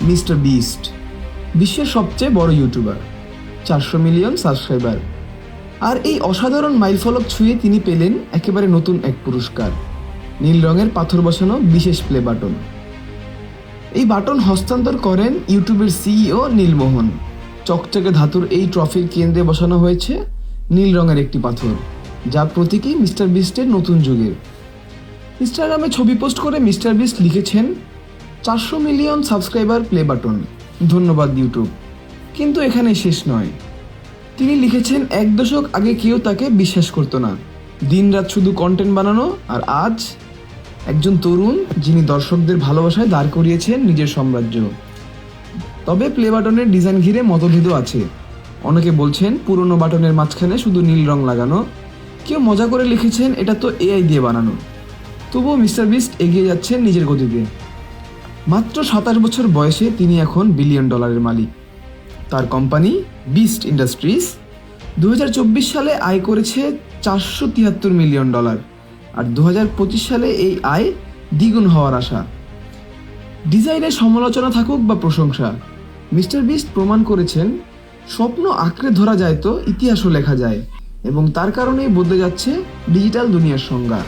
Mister beast, বিশ্বের সবচেয়ে বড় ইউটিউবার, 400 মিলিয়ন সাবস্ক্রাইবার। আর এই অসাধারণ মাইলফলক ছুঁয়ে তিনি পেলেন একেবারে নতুন এক পুরস্কার, নীল রঙের পাথর বসানো বিশেষ প্লে বাটন। এই বাটন হস্তান্তর করেন ইউটিউবের সিইও নীলমোহন। চকচকে ধাতুর এই ট্রফির কেন্দ্রে বসানো হয়েছে নীল রঙের একটি পাথর, যা প্রতীকী মিস্টার বিস্টের নতুন যুগের। ইনস্টাগ্রামে ছবি পোস্ট করে মিস্টার বিস্ট লিখেছেন, 400 মিলিয়ন সাবস্ক্রাইবার প্লে বাটন, ধন্যবাদ ইউটিউব। কিন্তু এখানে শেষ নয়। তিনি লিখেছেন, 1 দশক আগে কেউ তাকে বিশ্বাস করতো না, দিনরাত শুধু কন্টেন্ট বানানো, আর আজ একজন তরুণ যিনি দর্শকদের ভালোবাসায় দাঁড় করিয়েছেন নিজের সাম্রাজ্য। তবে প্লে বাটনের ডিজাইন ঘিরে মতভেদও আছে। অনেকে বলছেন পুরনো বাটনের মাঝখানে শুধু নীল রং লাগানো, কেউ মজা করে লিখেছেন এটা তো এআই দিয়ে বানানো। তবুও মিস্টার বিস্ট এগিয়ে যাচ্ছেন নিজের গতিতে। মাত্র 27 বছর বয়সে তিনি এখন $1 বিলিয়ন মালিক। তার কোম্পানি বিস্ট ইন্ডাস্ট্রিজ 2024 সালে আয় করেছে $473 মিলিয়ন, আর 2025 সালে এই আয় দ্বিগুণ হওয়ার আশা। ডিজাইনের সমালোচনা থাকুক বা প্রশংসা, মিস্টার বিস্ট প্রমাণ করেছেন স্বপ্ন আঁকড়ে ধরা যায় তো ইতিহাসও লেখা যায়, এবং তার কারণেই বদলে যাচ্ছে ডিজিটাল দুনিয়ার সংজ্ঞা।